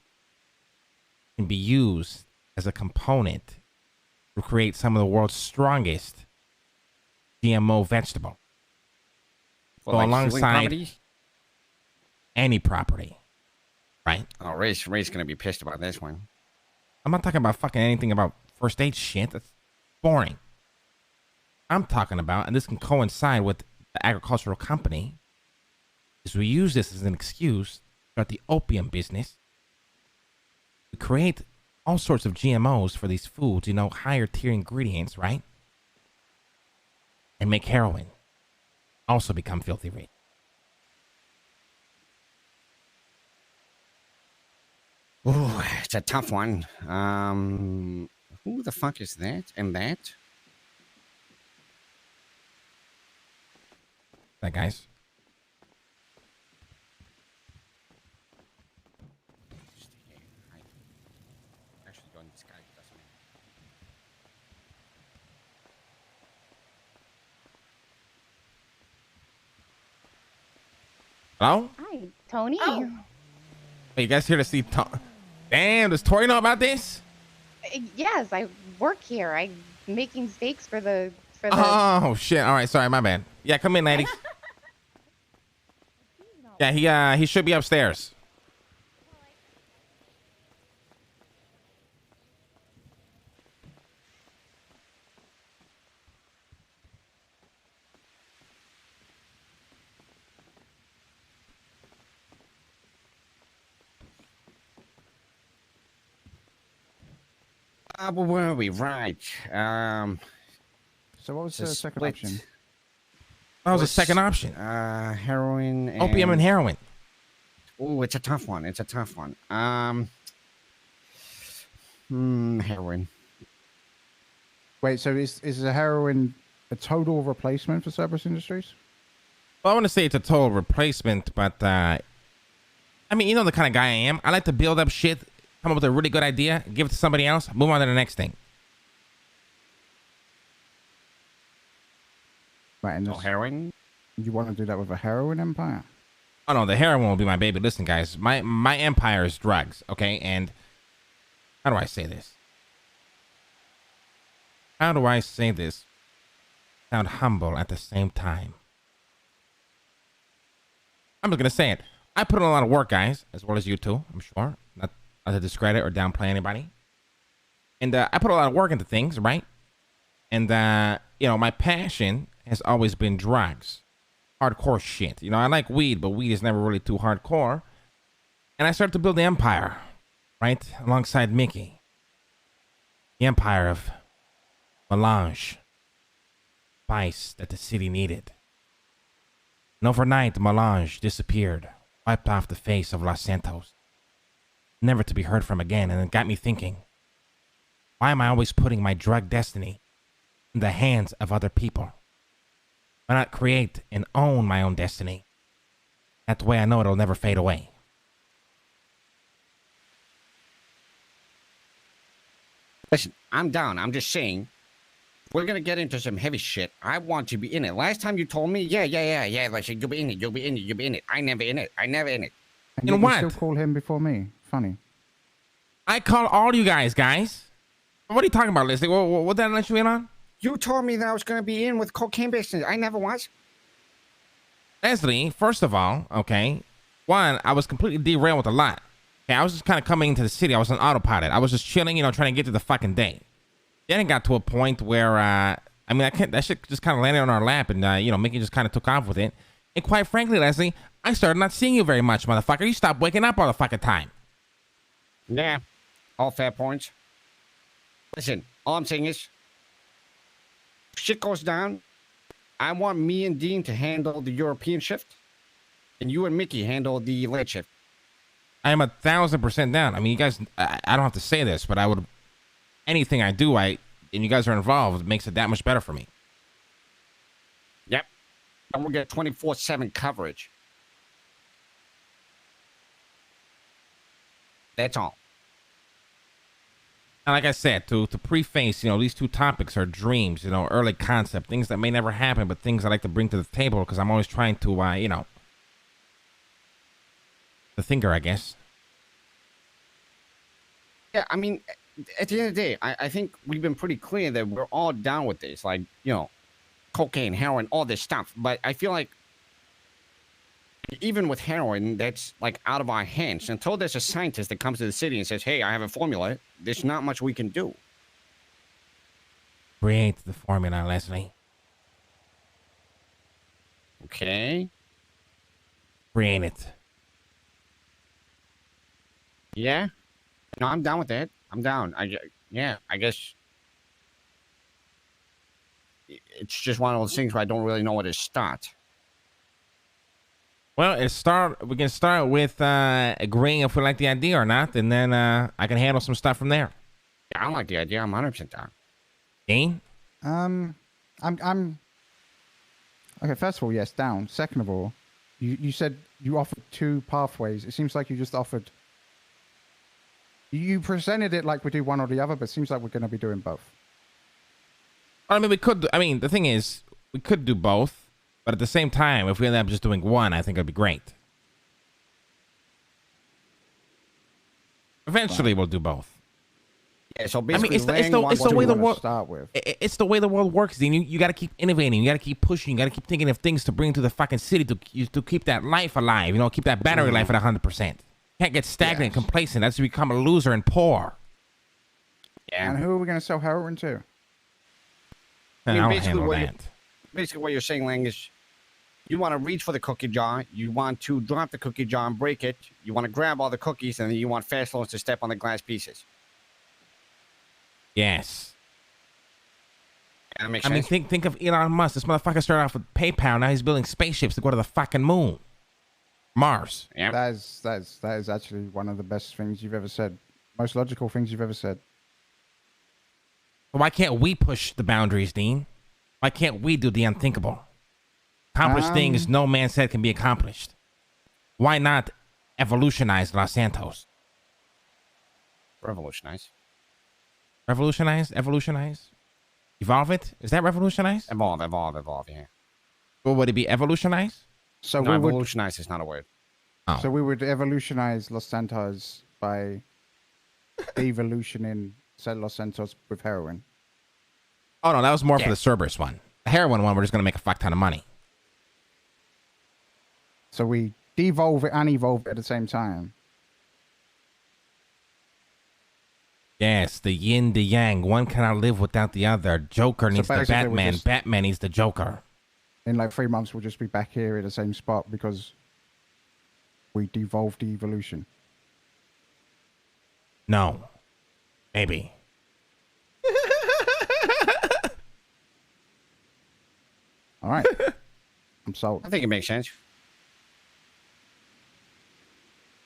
can be used as a component to create some of the world's strongest GMO vegetable. Well, so like alongside any property, right? Oh, Ray's gonna be pissed about this one. I'm not talking about fucking anything about first aid shit. That's boring. I'm talking about, and this can coincide with the agricultural company, is we use this as an excuse to start the opium business. We create all sorts of GMOs for these foods, higher tier ingredients, right? And make heroin. Also become filthy rich. Ooh, it's a tough one. Who the fuck is that and that? That guys. Hello? Hi, Tony. Oh. Hey, you guys here to see Damn, does Tori know about this? Yes, I work here. I'm making steaks for the. Oh shit! All right, sorry, my bad. Yeah, come in, ladies. Yeah, he should be upstairs. Where were we? Right. So what was the second option? That was a second option. Heroin. And... Opium and heroin. Oh, it's a tough one. Heroin. Wait, so is the heroin a total replacement for Cerberus Industries? Well, I want to say it's a total replacement, but I mean, you know the kind of guy I am. I like to build up shit, come up with a really good idea, give it to somebody else, move on to the next thing. Right, and No heroin. you want to do that with a heroin empire? Oh no, the heroin will be my baby. Listen, guys, my empire is drugs, okay? And how do I say this? How do I say this? Sound humble at the same time. I'm just gonna say it. I put in a lot of work, guys, as well as you too, I'm sure. Not to discredit or downplay anybody. And I put a lot of work into things, right? And you know, my passion has always been drugs. Hardcore shit. You know, I like weed, but weed is never really too hardcore. And I started to build the empire, right? Alongside Mickey. The empire of melange. Spice that the city needed. And overnight, melange disappeared, wiped off the face of Los Santos. Never to be heard from again, and it got me thinking. Why am I always putting my drug destiny in the hands of other people? Why not create and own my own destiny? That way I know it'll never fade away. Listen, I'm down. I'm just saying, we're gonna get into some heavy shit. I want to be in it. Last time you told me, yeah. Listen, you'll be in it. I never in it. And you know you what? still call him before me. Funny. I call all you guys. What are you talking about, Leslie? What did I let you in on? You told me that I was gonna be in with cocaine business. I never was. Leslie, first of all, okay, one, I was completely derailed with a lot. Okay, I was just kind of coming into the city. I was on autopilot. I was just chilling, you know, trying to get to the fucking day. Then it got to a point where, I mean, that shit just kind of landed on our lap, and, you know, Mickey just kind of took off with it. And quite frankly, Leslie, I started not seeing you very much, motherfucker. You stopped waking up all the fucking time. Yeah, all fair points. Listen, all I'm saying is, shit goes down. I want me and Dean to handle the European shift, and you and Mickey handle the late shift. I am 1,000% down. I mean, you guys, I don't have to say this, but I would, anything I do, and you guys are involved, makes it that much better for me. Yep. And we'll get 24/7 coverage. That's all. And like I said, to preface, you know, these two topics are dreams, you know, early concept, things that may never happen, but things I like to bring to the table because I'm always trying to, you know, the thinker, I guess. Yeah, I mean, at the end of the day, I think we've been pretty clear that we're all down with this. Like, you know, cocaine, heroin, all this stuff. But I feel like even with heroin, that's like out of our hands. Until there's a scientist that comes to the city and says, hey, I have a formula, there's not much we can do. Create the formula, Leslie. Okay. Create it. Yeah. No, I'm down with that. I'm down. I guess it's just one of those things where I don't really know where to start. Well, we can start with agreeing if we like the idea or not, and then I can handle some stuff from there. Yeah, I like the idea. I'm 100% down. Dean? I'm okay. First of all, yes, down. Second of all, you said you offered two pathways. It seems like you just offered. You presented it like we do one or the other, but it seems like we're going to be doing both. I mean, we could. I mean, the thing is, we could do both. But at the same time, if we end up just doing one, I think it'd be great. Eventually, we'll do both. Yeah, so basically, I mean, it's the way the world. Start with. It's the way the world works, Dean. You got to keep innovating. You got to keep pushing. You got to keep thinking of things to bring to the fucking city to keep that life alive. You know, keep that battery life at 100%. Can't get stagnant and complacent. That's to become a loser and poor. Yeah. And who are we going to sell heroin to? And mean, I'll basically handle what that. Basically, what you're saying, Lang, is you want to reach for the cookie jar, you want to drop the cookie jar and break it, you want to grab all the cookies, and then you want fast loans to step on the glass pieces. Yes. That makes I mean, sense. think of Elon Musk. This motherfucker started off with PayPal. Now he's building spaceships to go to the fucking moon. Mars. Yeah. That is actually one of the best things you've ever said. Most logical things you've ever said. Why can't we push the boundaries, Dean? Why can't we do the unthinkable? Accomplish things no man said can be accomplished. Why not evolutionize Los Santos? Revolutionize. Revolutionize? Evolutionize? Evolve it? Is that revolutionize? Evolve, yeah. Or would it be evolutionized? So No, we would, evolutionize is not a word. Oh. so we would evolutionize Los Santos by evolutioning Los Santos with heroin. Oh, no, that was more for Yeah. the Cerberus one. The heroin one, we're just going to make a fuck ton of money. So we devolve it and evolve it at the same time. Yes, the yin, the yang. One cannot live without the other. Joker needs the basically we Batman. just- Batman needs the Joker. In like 3 months, we'll just be back here at the same spot because we devolved the evolution. No. Maybe. All right. I'm sold. I think it makes sense.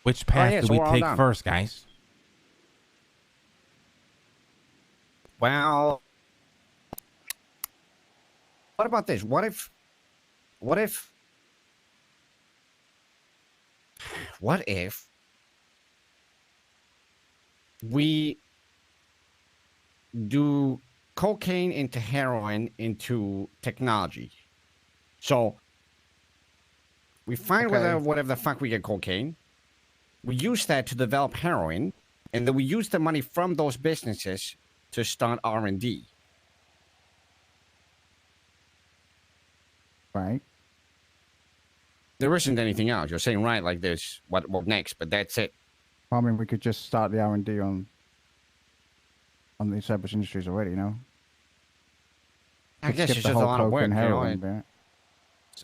Which path yeah, do so we we're all take done. first, guys? Well, what about this? What if we do cocaine into heroin into technology? So we find Okay. whatever the fuck we get cocaine. We use that to develop heroin, and then we use the money from those businesses to start R&D. Right. There isn't anything else. You're saying right, like this. What next? But that's it. I mean, we could just start the R&D on the established industries already, you know? I Could guess skip it's the just a whole lot of coke work. and You know, heroin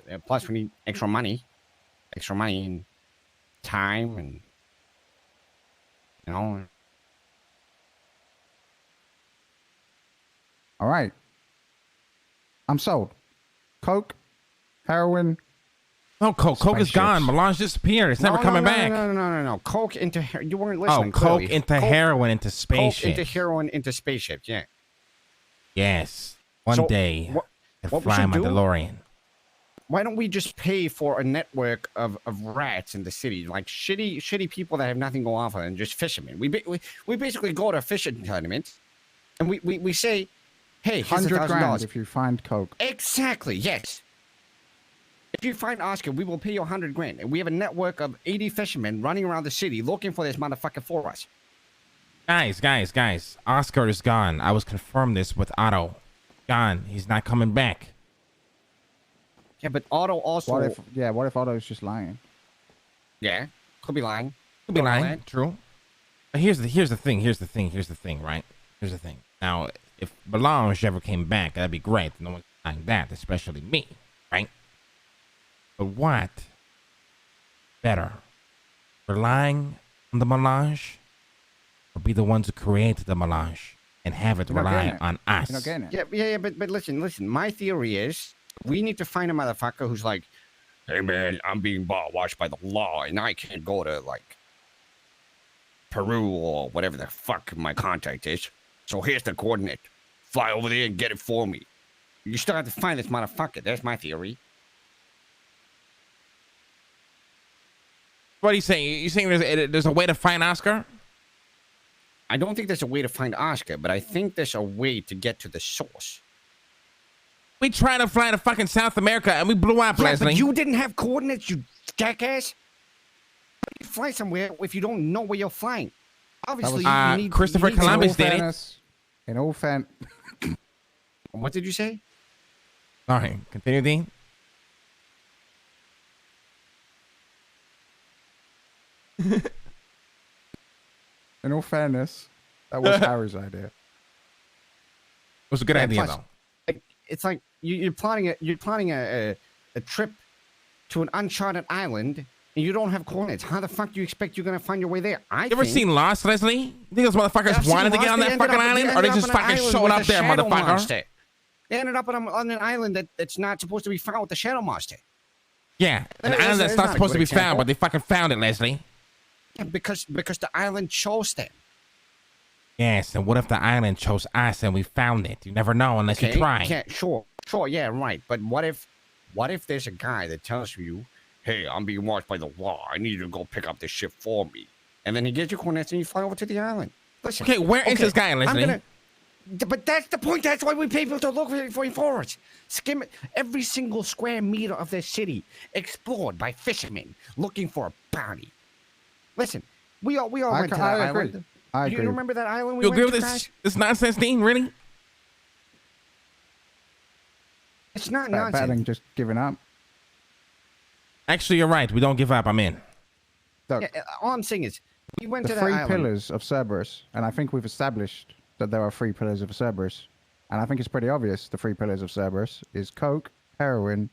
bit. plus, we need extra money and time, and you know. All right. I'm sold. Coke, heroin. No, Coke is gone. Spaceships. Melange disappeared. It's never coming back. No. Coke into you weren't Oh, listening. Coke clearly. into heroin into Coke spaceship. into heroin into spaceship. Yeah. Yes. One So, day, what- I what could we fly should my do- DeLorean. Why don't we just pay for a network of rats in the city, like shitty people that have nothing to go off of, and just fishermen? We basically go to a fishing tournament, and we say, hey, here's $100 grand $1,000. if you find coke. Exactly, yes. If you find Oscar, we will pay you $100 grand, and we have a network of 80 fishermen running around the city looking for this motherfucker for us. Guys. Oscar is gone. I was confirmed this with Otto. Gone. He's not coming back. Yeah, but Otto also, What if Otto's just lying? yeah, could be lying. Could be Don't know lying. that. True. But here's the thing, right? Here's the thing. Now, if Melange ever came back, that'd be great. No one's denying that, especially me, right? But what better? Relying on the melange, or be the ones who create the melange and have it You're not rely getting it. on us? You're not getting it. Yeah, but listen. My theory is we need to find a motherfucker who's like, hey man, I'm being watched by the law, and I can't go to like Peru or whatever the fuck my contact is. So here's the coordinate. Fly over there and get it for me. You still have to find this motherfucker. That's my theory. What are you saying? You saying there's a way to find Oscar? I don't think there's a way to find Oscar, but I think there's a way to get to the source. We tried to fly to fucking South America and we blew up, Yeah, Leslie. but you didn't have coordinates, you jackass. How do you fly somewhere if you don't know where you're flying? Obviously, you need Christopher you need Columbus to know- did it. In all fairness, What did you say? Sorry, continue, Dean. that was Harry's idea. It was a good Yeah, idea, plus- though. It's like you're planning a trip to an uncharted island, and you don't have coordinates. How the fuck do you expect you're gonna find your way there? You ever seen Lost, Leslie? You think those motherfuckers I've seen wanted to get Lost. on They that ended fucking up- island, or they ended just up on an fucking island showed with up a there, shadow motherfucker? monster. They ended up on an island that's not supposed to be found with the shadow monster. Yeah, an That's- island that's that's not not a supposed to good be found, example. but they fucking found it, Leslie. Yeah, because the island chose them. Yes, and what if the island chose us and we found it? You never know unless you try. Yeah, sure, yeah, right. But what if What if there's a guy that tells you, hey, I'm being watched by the law. I need you to go pick up this ship for me. And then he gets your coordinates and you fly over to the island. Listen. Okay, where is this guy, Leslie? But that's the point. That's why we pay people to look for us. Skim every single square meter of this city explored by fishermen looking for a bounty. Listen, we all went to that island. I agree. You remember that island? You agree with this nonsense, Dean? Really? It's not Better nonsense. than just giving up. Actually, you're right. We don't give up. I'm in. Look, Yeah, all I'm saying is, we went the to that three island. pillars of Cerberus, and I think we've established that there are 3 pillars of Cerberus, and I think it's pretty obvious the 3 pillars of Cerberus is coke, heroin,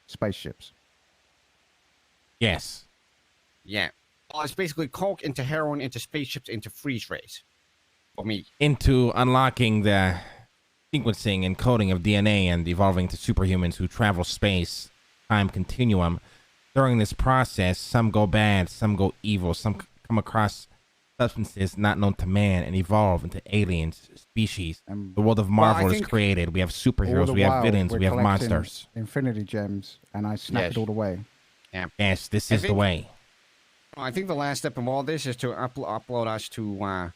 spaceships. Yes. Yeah. Well, it's basically coke into heroin into spaceships into freeze rays. For me. Into unlocking the sequencing and coding of DNA and evolving to superhumans who travel space, time continuum. During this process, some go bad, some go evil, some come across substances not known to man and evolve into aliens, species. The world of Marvel is created. We have superheroes, we have villains, we have monsters. Infinity gems, and I snap it all the way. Yeah. Yes, this is the way. I think the last step of all this is to upload us to, a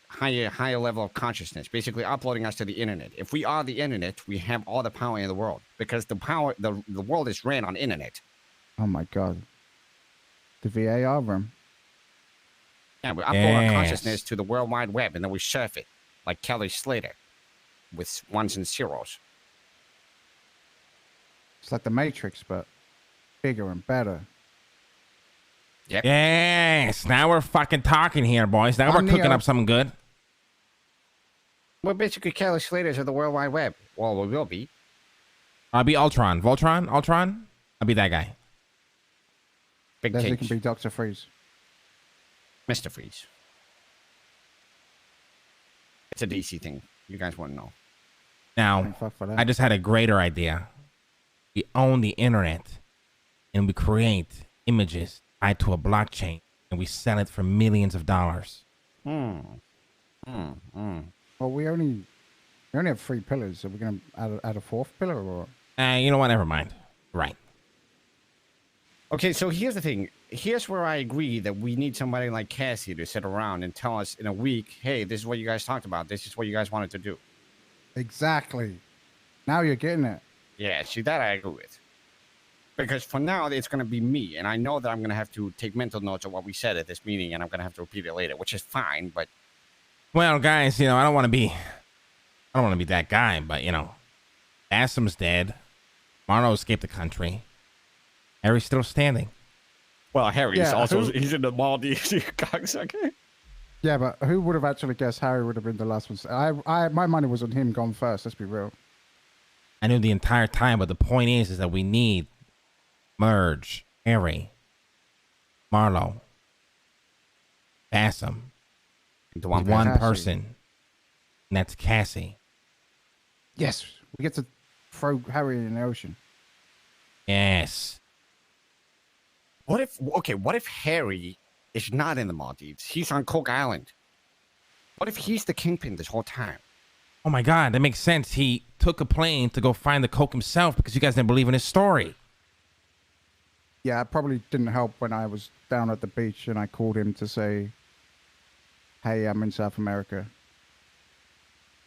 higher level of consciousness. Basically, uploading us to the internet. If we are the internet, we have all the power in the world because the world is ran on internet. Oh my god, the VAR room. Yeah, we upload our consciousness to the World Wide Web and then we surf it like Kelly Slater with ones and zeros. It's like the Matrix, but bigger and better. Yep. Yes, now we're fucking talking here, boys. Now we're cooking up something good. We're basically Kelly Slaters of the World Wide Web. Well, we will be. I'll be Ultron. Voltron? Ultron? I'll be that guy. Big Leslie Cage. can be Dr. Freeze. Mr. Freeze. It's a DC thing. You guys want to know. Now, I just had a greater idea. We own the internet, and we create images tied to a blockchain, and we sell it for millions of dollars. Well, we only have 3 pillars. Are we going to add a 4th pillar or? You know what? Never mind. Right. Okay, so here's the thing. Here's where I agree that we need somebody like Cassie to sit around and tell us in a week, hey, this is what you guys talked about. This is what you guys wanted to do. Exactly. Now you're getting it. Yeah, see, that I agree with. Because for now, it's going to be me. And I know that I'm going to have to take mental notes of what we said at this meeting, and I'm going to have to repeat it later, which is fine, but... Well, guys, I don't want to be that guy, but, Assum's dead. Marno escaped the country. Harry's still standing. Well, Harry's he's in the Maldives, you cocksucker. Yeah, but who would have actually guessed Harry would have been the last one? My money was on him gone first, let's be real. I knew the entire time, but the point is that we need Merge, Harry, Marlo, Assum, one person, and that's Cassie. Yes, we get to throw Harry in the ocean. Yes. What if Harry is not in the Maldives? He's on Coke Island. What if he's the kingpin this whole time? Oh my God, that makes sense. He took a plane to go find the coke himself because you guys didn't believe in his story. Yeah, it probably didn't help when I was down at the beach and I called him to say, hey, I'm in South America.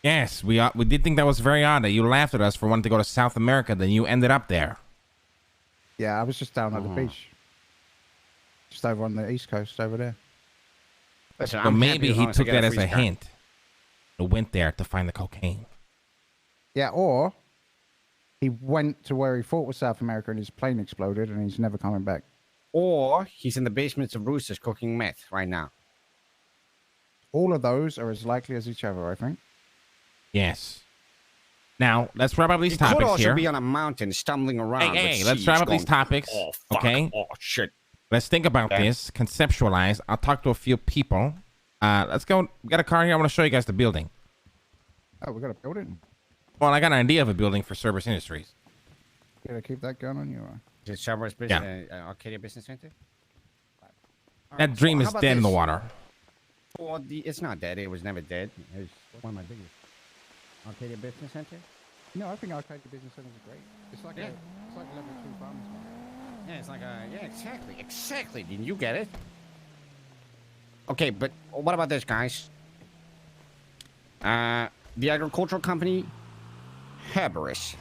Yes, we did think that was very odd that you laughed at us for wanting to go to South America, then you ended up there. Yeah, I was just down at the beach. Just over on the East Coast over there. Listen, So maybe he took that as a hint and went there to find the cocaine. Yeah, or he went to where he thought was South America and his plane exploded and he's never coming back. Or he's in the basements of Roosters cooking meth right now. All of those are as likely as each other, I think. Yes. Now, let's wrap up these He could topics also here. be on a mountain stumbling around. Hey, let's wrap up these topics, Oh, fuck. okay? Oh, shit. Let's think about this, conceptualize. I'll talk to a few people. Let's go. We got a car here. I want to show you guys the building. Oh, we got a building. Well, I got an idea of a building for Cerberus Industries. You gotta keep that going on you. Or? Is it Cerberus Arcadia Business Center? That dream is dead in the water. Well, it's not dead. It was never dead. It's one of my biggest. Arcadia Business Center? No, I think arcade business centers are great. It's like it's like level 2 farmers market. Yeah, it's like exactly. Didn't you get it? Okay, but what about this, guys? The agricultural company, Cerberus.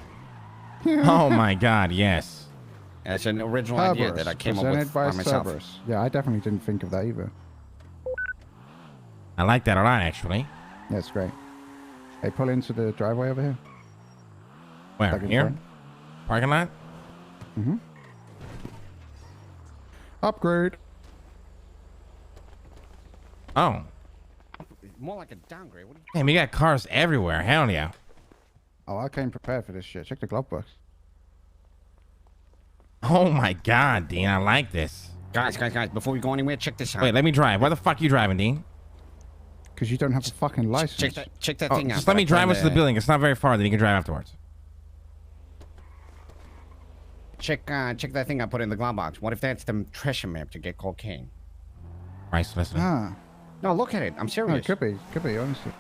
Oh my God, yes. That's an original idea that I came up with by myself. Cerberus. Yeah, I definitely didn't think of that either. I like that a lot, actually. Yeah, it's great. Hey, pull into the driveway over here. Where? Back in Here? front. Parking lot? Mm-hmm. Upgrade. Oh. More like a downgrade. What do you... Damn, you got cars everywhere. Hell yeah. Oh, I came prepared for this shit. Check the glove box. Oh my God, Dean, I like this. Guys, before we go anywhere, check this out. Wait, let me drive. Why the fuck you driving, Dean? Because you don't have a fucking license. Check that thing out. Just let me drive us to the building. It's not very far. Then you can drive afterwards. Check that thing I put in the glove box. What if that's the treasure map to get cocaine? Priceless. Ah. No, look at it. I'm serious. No, it could be, honestly.